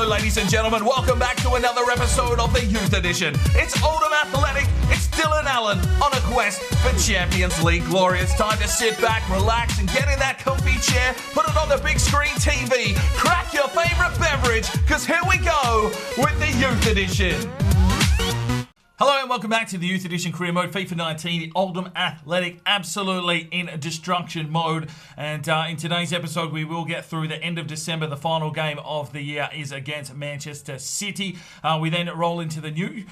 Hello, ladies and gentlemen. Welcome back to another episode of the Youth Edition. It's Oldham Athletic. It's Dylan Allen on a quest for Champions League glory. It's time to sit back, relax, and get in that comfy chair. Put it on the big screen TV. Crack your favourite beverage, because here we go with the Youth Edition. Hello and welcome back to the Youth Edition Career Mode, FIFA 19, Oldham Athletic, absolutely in destruction mode. And in today's episode, we will get through the end of December. The final game of the year is against Manchester City. We then roll into the new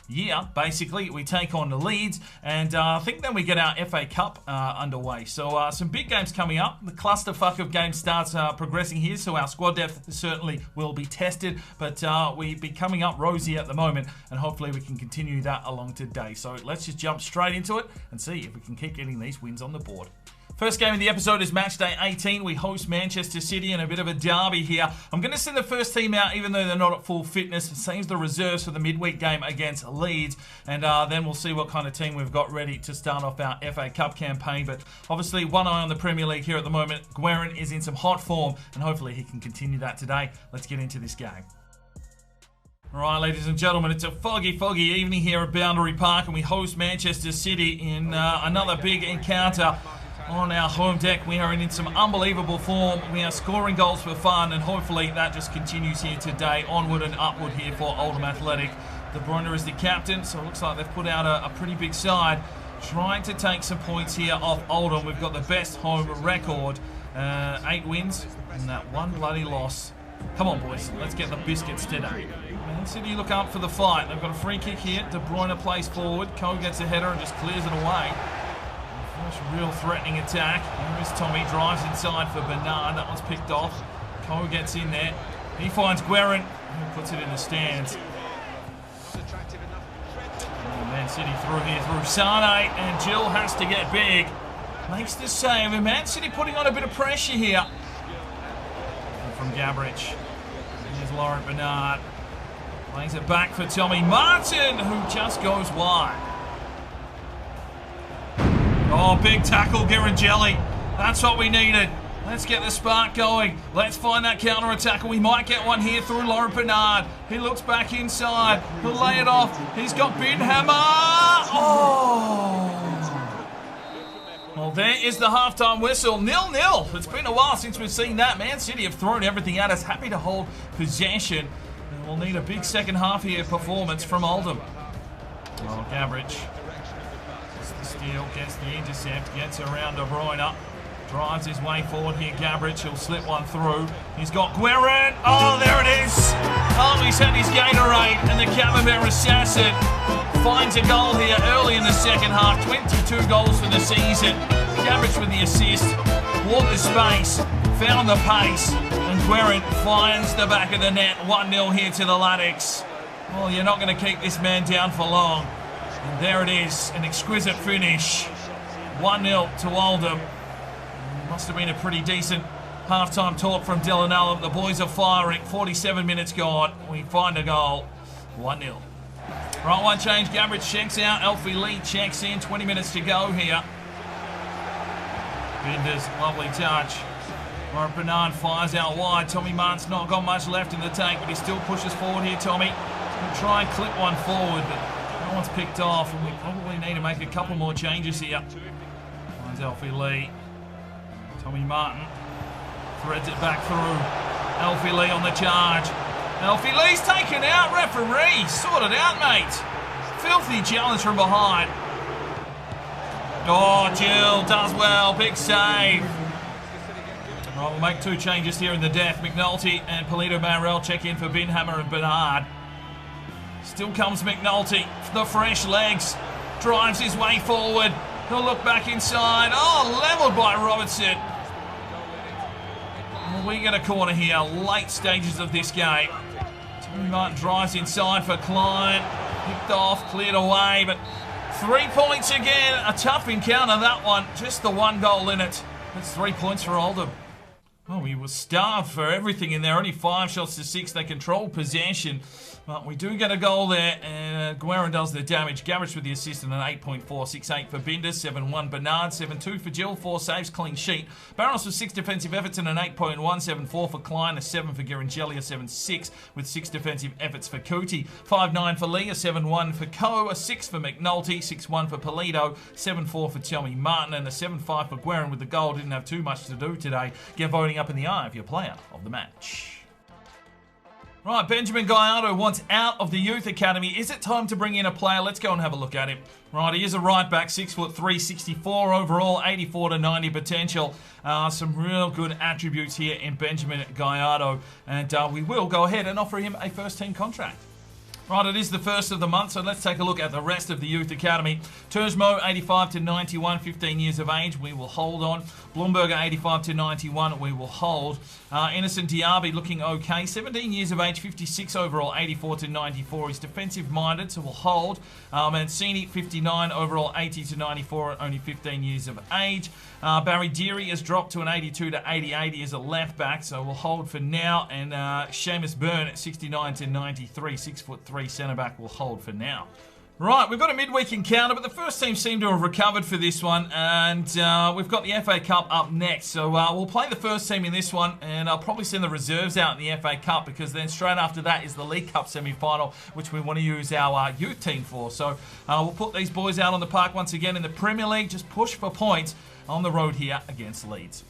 year, basically. We take on the Leeds, and I think then we get our FA Cup underway. So some big games coming up. The clusterfuck of games starts progressing here, so our squad depth certainly will be tested, but we be coming up rosy at the moment, and hopefully we can continue that along today. So let's just jump straight into it and see if we can keep getting these wins on the board. First game of the episode is match day 18. We host Manchester City in a bit of a derby here. I'm going to send the first team out even though they're not at full fitness. Same as the reserves for the midweek game against Leeds. And then we'll see what kind of team we've got ready to start off our FA Cup campaign. But obviously one eye on the Premier League here at the moment. Guerin is in some hot form and hopefully he can continue that today. Let's get into this game. Alright, ladies and gentlemen, it's a foggy evening here at Boundary Park and we host Manchester City in another big encounter. On our home deck, we are in some unbelievable form. We are scoring goals for fun, and hopefully that just continues here today. Onward and upward here for Oldham Athletic. De Bruyne is the captain, so it looks like they've put out a pretty big side. Trying to take some points here off Oldham. We've got the best home record. 8 wins and that one bloody loss. Come on, boys. Let's get the biscuits today. Man City look up for the fight. They've got a free kick here. De Bruyne plays forward. Cole gets a header and just clears it away. First real threatening attack. Here is Tommy, drives inside for Bernard. That one's picked off. Cole gets in there. He finds Guerin, who puts it in the stands. Man City through here through Sane, and Jill has to get big. Makes the save, and Man City putting on a bit of pressure here. And from Gabrich. Here's Laurent Bernard. Plays it back for Tommy Martin, who just goes wide. Oh, big tackle, Gerangelli. That's what we needed. Let's get the spark going. Let's find that counter-attack. We might get one here through Laurent Bernard. He looks back inside. He'll lay it off. He's got Binhammer. Oh! Well, there is the halftime whistle. 0-0. It's been a while since we've seen that. Man City have thrown everything at us. Happy to hold possession. And we'll need a big second half here performance from Oldham. Oh, Gabrich. Steele gets the intercept, gets around De Bruyne, drives his way forward here. Gabrich, he'll slip one through. He's got Guerin. Oh, there it is. Oh, he's had his Gatorade, and the Camembert Assassin finds a goal here early in the second half. 22 goals for the season. Gabrich with the assist, walked the space, found the pace, and Guerin finds the back of the net. 1-0 here to the Latics. Well, you're not going to keep this man down for long. And there it is, an exquisite finish. 1-0 to Oldham. Must have been a pretty decent halftime talk from Dylan Allen. The boys are firing. 47 minutes gone. We find a goal. 1-0. Right, one change. Gabrich checks out. Alfie Lee checks in. 20 minutes to go here. Binders, lovely touch. Laurent Bernard fires out wide. Tommy Martin's not got much left in the tank, but he still pushes forward here, Tommy. He'll try and clip one forward, but no one's picked off, and we probably need to make a couple more changes here. Finds Alfie Lee. Tommy Martin threads it back through. Alfie Lee on the charge. Alfie Lee's taken out. Referee, sort it out, mate. Filthy challenge from behind. Oh, Jill does well. Big save. Right, we'll make 2 changes here in the death. McNulty and Polito Marrell check in for Binhammer and Bernard. Still comes McNulty, the fresh legs, drives his way forward. He'll look back inside. Oh, levelled by Robertson. Well, we get a corner here, late stages of this game. Tommy Martin drives inside for Klein. Picked off, cleared away, but 3 points again. A tough encounter, that one. Just the 1 goal in it. That's 3 points for Oldham. Well, we were starved for everything in there. Only 5 shots to 6. They controlled possession. But we do get a goal there, and Guerin does the damage. Gabbage with the assist and an 8.4. 6-8 for Binder, 7-1 Bernard, 7-2 for Jill, 4 saves, clean sheet. Barros with 6 defensive efforts and an 8.1. 7-4 for Klein, a 7 for Girangelli, a 7-6 with 6 defensive efforts for Cootie. 5-9 for Lee, a 7-1 for Coe, a 6 for McNulty, 6-1 for Polito, 7-4 for Tommy Martin, and a 7-5 for Guerin with the goal. Didn't have too much to do today. Get voting up in the eye of your player of the match. Right, Benjamin Gallardo wants out of the youth academy. Is it time to bring in a player? Let's go and have a look at him. Right, he is a right back, 6'3", 64 overall, 84 to 90 potential. Some real good attributes here in Benjamin Gallardo, and we will go ahead and offer him a first team contract. Right, it is the first of the month, so let's take a look at the rest of the youth academy. Tursmo, 85 to 91, 15 years of age, we will hold on. Blumberger, 85 to 91, we will hold. Innocent Diaby looking okay, 17 years of age, 56 overall, 84 to 94. He's defensive minded, so we'll hold. Mancini, 59 overall, 80 to 94, only 15 years of age. Barry Deary has dropped to an 82 to 88. He is a left back, so we'll hold for now. And Seamus Byrne at 69 to 93, 6'3" centre back, will hold for now. Right, we've got a midweek encounter, but the first team seem to have recovered for this one, and we've got the FA Cup up next. So we'll play the first team in this one, and I'll probably send the reserves out in the FA Cup, because then straight after that is the League Cup semi-final, which we want to use our youth team for. So we'll put these boys out on the park once again in the Premier League, just push for points on the road here against Leeds.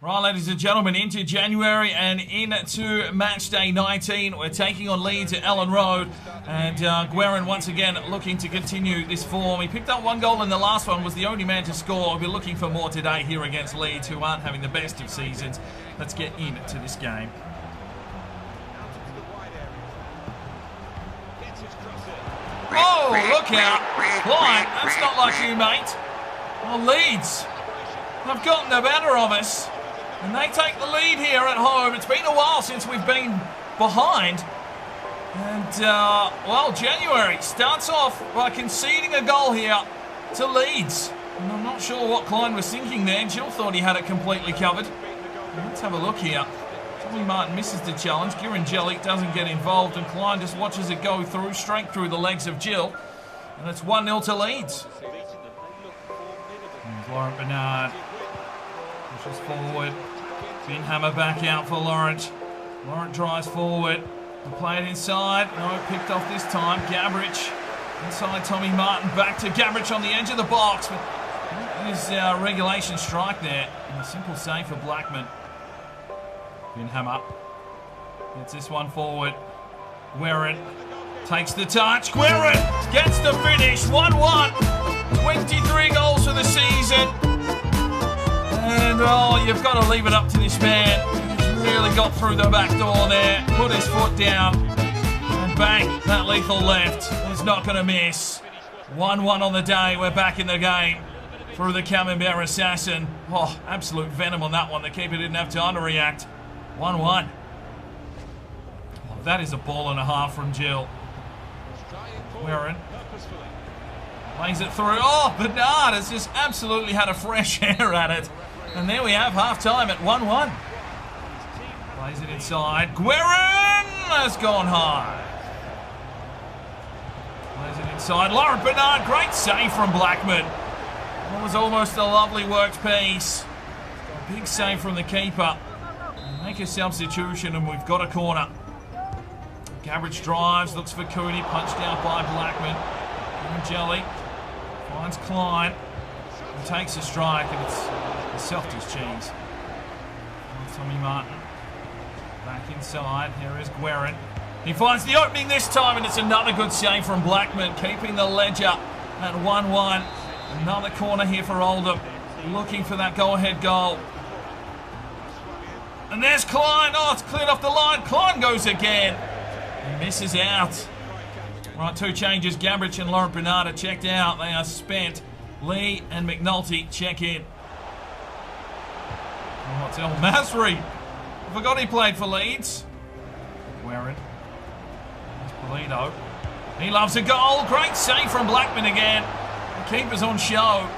Right, ladies and gentlemen, into January and into match day 19. We're taking on Leeds at Ellen Road, and Guerin once again looking to continue this form. He picked up 1 goal in the last one, was the only man to score. We'll be looking for more today here against Leeds, who aren't having the best of seasons. Let's get into this game. Oh, look out. Klein, that's not like you, mate. Well, Leeds have gotten the better of us, and they take the lead here at home. It's been a while since we've been behind. And, well, January starts off by conceding a goal here to Leeds. And I'm not sure what Klein was thinking there. Jill thought he had it completely covered. Let's have a look here. Tommy Martin misses the challenge. Girangelli doesn't get involved, and Klein just watches it go through, straight through the legs of Jill. And it's 1-0 to Leeds. And Laurent Bernard pushes forward. Binhammer back out for Laurent. Laurent drives forward. He'll play it inside. No, picked off this time. Gabbage inside Tommy Martin. Back to Gabbage on the edge of the box. But there's a regulation strike there. And a simple save for Blackman. Binhammer gets this one forward. Guerin takes the touch. Guerin gets the finish. 1-1. 23 goals for the season. And, oh, you've got to leave it up to this man. He's really got through the back door there. Put his foot down. And bang, that lethal left. He's not going to miss. 1-1 on the day. We're back in the game through the Camembert Assassin. Oh, absolute venom on that one. The keeper didn't have time to react. 1-1. Oh, that is a ball and a half from Jill. Guerin plays it through. Oh, Bernard has just absolutely had a fresh air at it. And there we have half-time at 1-1. Plays it inside. Guerin has gone high. Plays it inside. Laurent Bernard, great save from Blackman. That was almost a lovely worked piece. A big save from the keeper. Make a substitution and we've got a corner. Gabbage drives, looks for Cooney, punched out by Blackman. Jelly finds Klein and takes a strike, and it's the softest cheese. Tommy Martin back inside. Here is Guerin. He finds the opening this time, and it's another good save from Blackman, keeping the ledger at 1-1. Another corner here for Oldham, looking for that go-ahead goal. And there's Klein. Oh, it's cleared off the line. Klein goes again. He misses out. Right, 2 changes. Gabbage and Laurent Bernard are checked out. They are spent. Lee and McNulty check in. Oh, it's El Masri. I forgot he played for Leeds. Guerin. There's Polito. He loves a goal. Great save from Blackman again. The keeper's on show.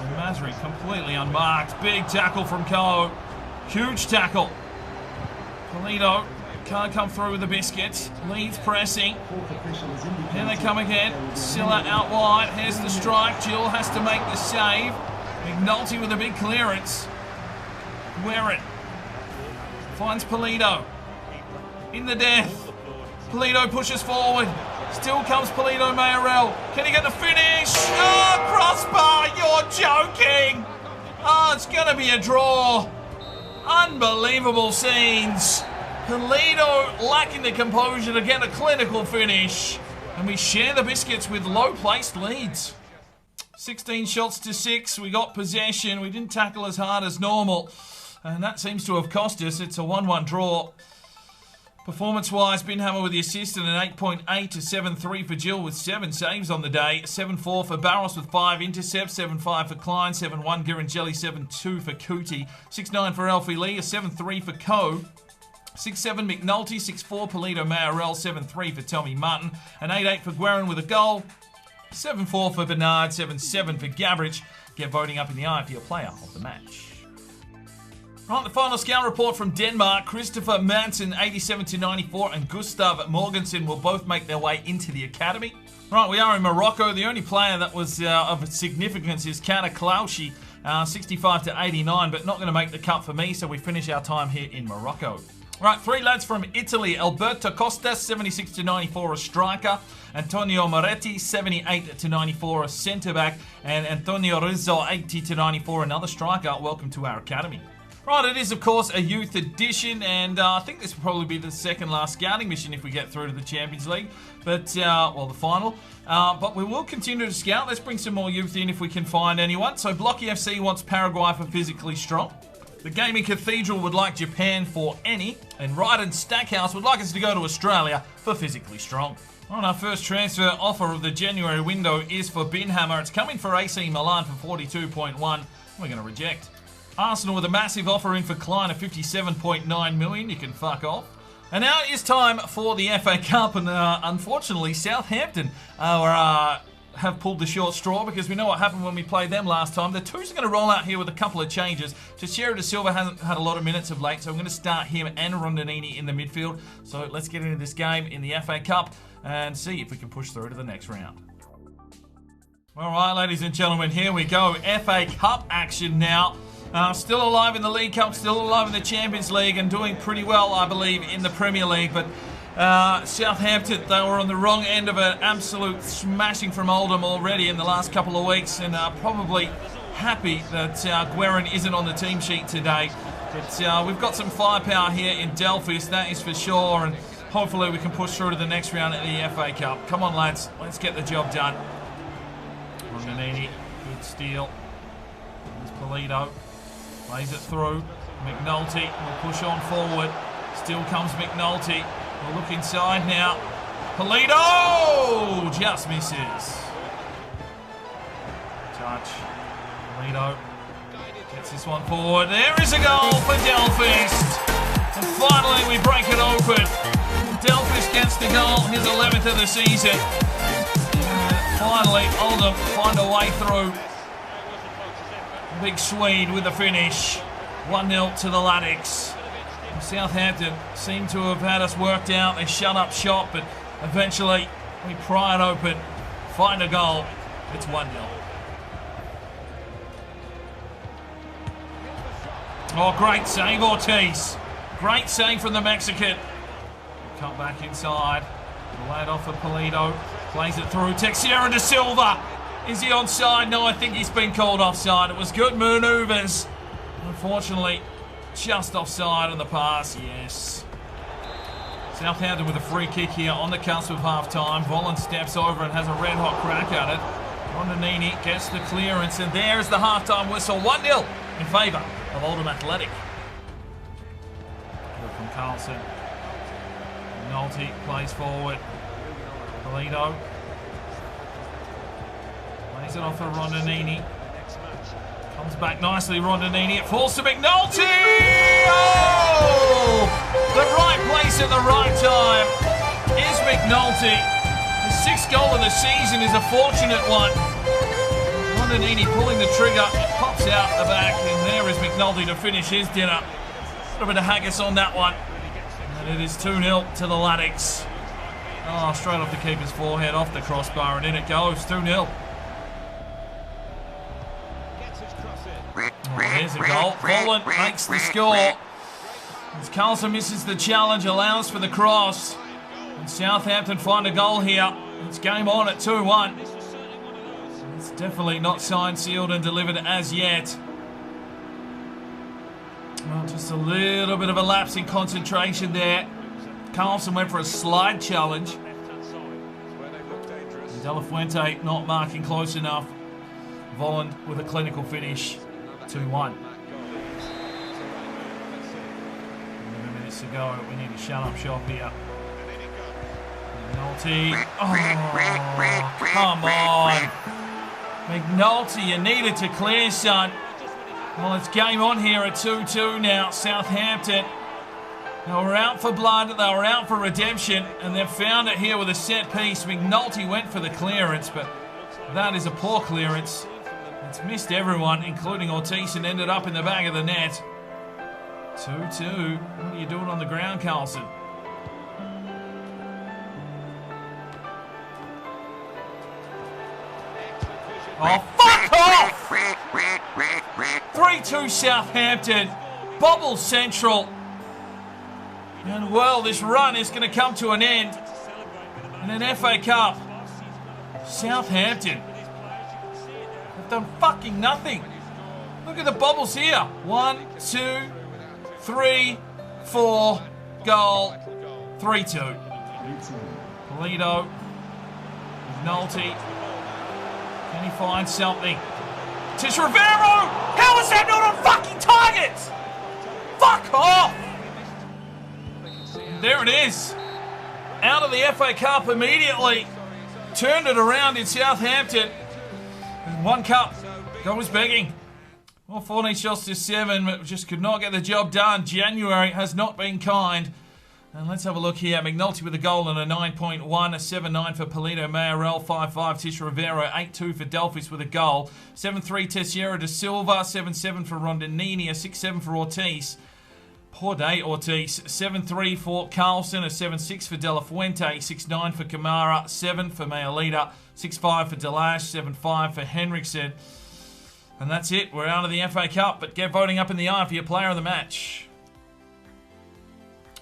El boundary, completely unmarked. Big tackle from Ko. Huge tackle. Polito can't come through with the biscuits. Leeds pressing. Here they come again. Silla out wide. Here's the strike. Jill has to make the save. McNulty with a big clearance. Guerin finds Polito. In the death. Polito pushes forward. Still comes Polito Mayorel. Can he get the finish? Oh, crossbar! You're joking! Oh, it's going to be a draw. Unbelievable scenes. Polito lacking the composure to get a clinical finish. And we share the biscuits with low-placed Leeds. 16 shots to 6. We got possession. We didn't tackle as hard as normal. And that seems to have cost us. It's a 1-1 draw. Performance-wise, Binhammer with the assist and an 8.8 to 7.3 for Jill with 7 saves on the day. 7.4 for Barros with 5 intercepts. 7.5 for Klein. 7.1 Girangelli. 7.2 for Cootie. 6.9 for Alfie Lee. A 7.3 for Ko. 6.7 McNulty. 6.4 Polito Mayorel. 7.3 for Tommy Martin. An 8.8 for Guerin with a goal. 7.4 for Bernard. 7.7 for Gabbridge. Get voting up in the eye for your player of the match. Right, the final scout report from Denmark. Christopher Manson, 87 to 94, and Gustav Morgensen will both make their way into the academy. Right, we are in Morocco. The only player that was of significance is Kana Klaushi, 65 to 89, but not going to make the cut for me, so we finish our time here in Morocco. Right, 3 lads from Italy. Alberto Costa, 76 to 94, a striker. Antonio Moretti, 78 to 94, a centre-back. And Antonio Rizzo, 80 to 94, another striker. Welcome to our academy. Right, it is, of course, a youth edition, and I think this will probably be the second last scouting mission if we get through to the Champions League, but, well, the final. But we will continue to scout. Let's bring some more youth in if we can find anyone. So, Blocky FC wants Paraguay for physically strong. The Gaming Cathedral would like Japan for any, and Ryden Stackhouse would like us to go to Australia for physically strong. Right, our first transfer offer of the January window is for Binhammer. It's coming for AC Milan for 42.1. We're going to reject. Arsenal with a massive offer in for Klein of 57.9 million. You can fuck off. And now it is time for the FA Cup, and unfortunately Southampton have pulled the short straw, because we know what happened when we played them last time. The twos are going to roll out here with a couple of changes. Teixeira da Silva hasn't had a lot of minutes of late, so I'm going to start him and Rondinini in the midfield. So let's get into this game in the FA Cup and see if we can push through to the next round. All right, ladies and gentlemen, here we go. FA Cup action now. Still alive in the League Cup, still alive in the Champions League, and doing pretty well, I believe, in the Premier League. But Southampton, they were on the wrong end of an absolute smashing from Oldham already in the last couple of weeks, and probably happy that Guerin isn't on the team sheet today. But we've got some firepower here in Delphis, that is for sure, and hopefully we can push through to the next round at the FA Cup. Come on, lads, let's get the job done. Rondinini, good steal. There's Polito. Plays it through. McNulty will push on forward. Still comes McNulty. We'll look inside now. Polito just misses. Touch. Polito gets this one forward. There is a goal for Delphist. And finally we break it open. Delphist gets the goal. His 11th of the season. And finally Oldham find a way through. Big Swede with the finish. 1-0 to the Laddicks. Southampton seem to have had us worked out. They shut up shop, but eventually we pry it open, find a goal. It's 1-0. Oh, great save, Ortiz. Great save from the Mexican. Come back inside. Laid off for Polito. Plays it through. Teixeira da Silva. Is he onside? No, I think he's been called offside. It was good manoeuvres. Unfortunately, just offside on the pass, yes. Southampton with a free kick here on the cusp of half-time. Volland steps over and has a red-hot crack at it. Rondinini gets the clearance, and there's the half-time whistle. 1-0 in favour of Oldham Athletic. Good from Carlson. Nolte plays forward. Polito. Plays it off for Rondinini. Comes back nicely, Rondinini. It falls to McNulty! Oh! The right place at the right time is McNulty. The 6th goal of the season is a fortunate one. Rondinini pulling the trigger. It pops out the back, and there is McNulty to finish his dinner. A little bit of haggis on that one. And it is 2-0 to the Laddicks. Oh, straight off the keeper's forehead, off the crossbar, and in it goes, 2-0. Oh, there's a goal. Volland makes the score. As Carlson misses the challenge, allows for the cross. And Southampton find a goal here. It's game on at 2-1. It's definitely not signed, sealed and delivered as yet. Well, just a little bit of a lapse in concentration there. Carlson went for a slide challenge. De La Fuente not marking close enough. Volland with a clinical finish. 2-1. 11 minutes to go. We need to shut up shop here. McNulty. Oh, come on. McNulty, you needed to clear, son. Well, it's game on here at 2-2 now. Southampton. They were out for blood. They were out for redemption. And they've found it here with a set piece. McNulty went for the clearance, but that is a poor clearance. It's missed everyone, including Ortiz, and ended up in the back of the net. 2-2. What are you doing on the ground, Carlson? Oh, fuck off! 3-2 Southampton. Bobble Central. And, well, this run is going to come to an end. In an FA Cup. Southampton. They've done fucking nothing. Look at the bobbles here. 1, 2, 3, 4. Goal. 3-2. Polito. McNulty. Can he find something? Tish Rivero! How is that not on fucking target? Fuck off! And there it is. Out of the FA Cup immediately. Turned it around in Southampton. And one cup goes begging. Well, 14 shots to 7, but just could not get the job done. January has not been kind. And let's have a look here. McNulty with a goal and a 9.1, a 7.9 for Polito Mayorel, 5.5 Tish Rivero, 8.2 for Delphis with a goal, 7.3 Teixeira de Silva, 7.7 for Rondinini, a 6.7 for Ortiz. Poor day, Ortiz. 7.3 for Carlson, a 7.6 for De La Fuente, 6.9 for Kamara, 7 for Mayalita, 6.5 for Delash, 7.5 for Henriksen. And that's it. We're out of the FA Cup, but get voting up in the eye for your player of the match.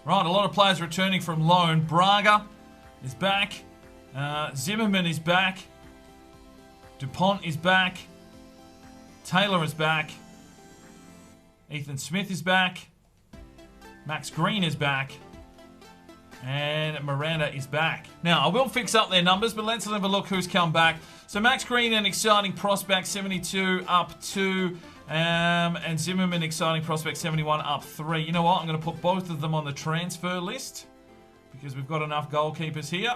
Right, a lot of players returning from loan. Braga is back. Zimmerman is back. Dupont is back. Taylor is back. Ethan Smith is back. Max Green is back. And Miranda is back. Now, I will fix up their numbers, but let's have a look who's come back. So Max Green, an exciting prospect, 72 up 2. And Zimmerman, exciting prospect, 71 up 3. You know what? I'm going to put both of them on the transfer list because we've got enough goalkeepers here.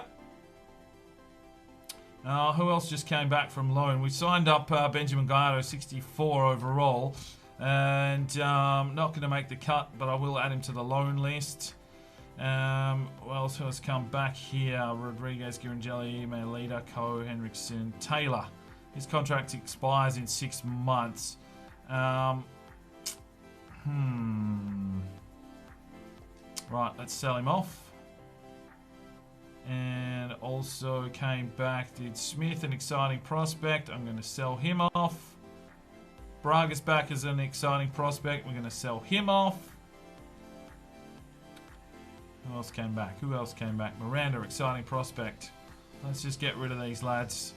Who else just came back from loan? We signed up Benjamin Gallardo, 64 overall. And not going to make the cut, but I will add him to the loan list. Who else has come back here? Rodriguez, Girangelli, Mayalita, Coe, Henriksen, Taylor. His contract expires in 6 months. Right, let's sell him off. And also came back, did Smith, an exciting prospect. I'm going to sell him off. Braga's back as an exciting prospect. We're going to sell him off. Who else came back? Who else came back? Miranda, exciting prospect. Let's just get rid of these lads.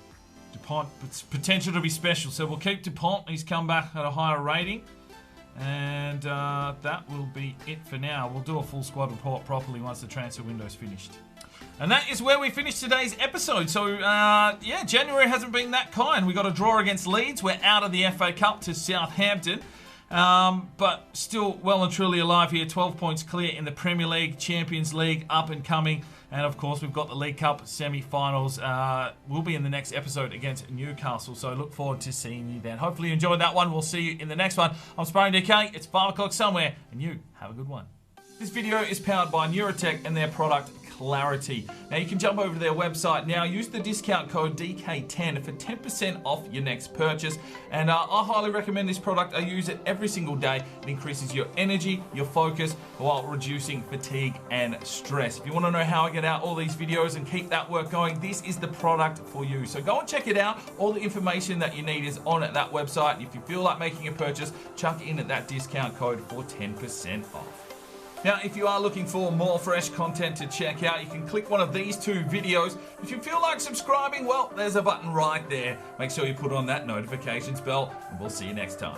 Dupont, it's potential to be special. So we'll keep Dupont. He's come back at a higher rating. And that will be it for now. We'll do a full squad report properly once the transfer window's finished. And that is where we finish today's episode. So, yeah, January hasn't been that kind. We got a draw against Leeds. We're out of the FA Cup to Southampton. But still well and truly alive here. 12 points clear in the Premier League, Champions League, up and coming. And, of course, we've got the League Cup semi-finals. We'll be in the next episode against Newcastle. So look forward to seeing you then. Hopefully you enjoyed that one. We'll see you in the next one. I'm Sparring DK. It's 5 o'clock somewhere. And you have a good one. This video is powered by Neurotech and their product clarity. Now, you can jump over to their website now, use the discount code DK10 for 10% off your next purchase. And I highly recommend this product. I use it every single day. It increases your energy, your focus, while reducing fatigue and stress. If you want to know how I get out all these videos and keep that work going, this is the product for you. So go and check it out. All the information that you need is on at that website. If you feel like making a purchase, chuck in at that discount code for 10% off. Now, if you are looking for more fresh content to check out, you can click one of these two videos. If you feel like subscribing, well, there's a button right there. Make sure you put on that notifications bell, and we'll see you next time.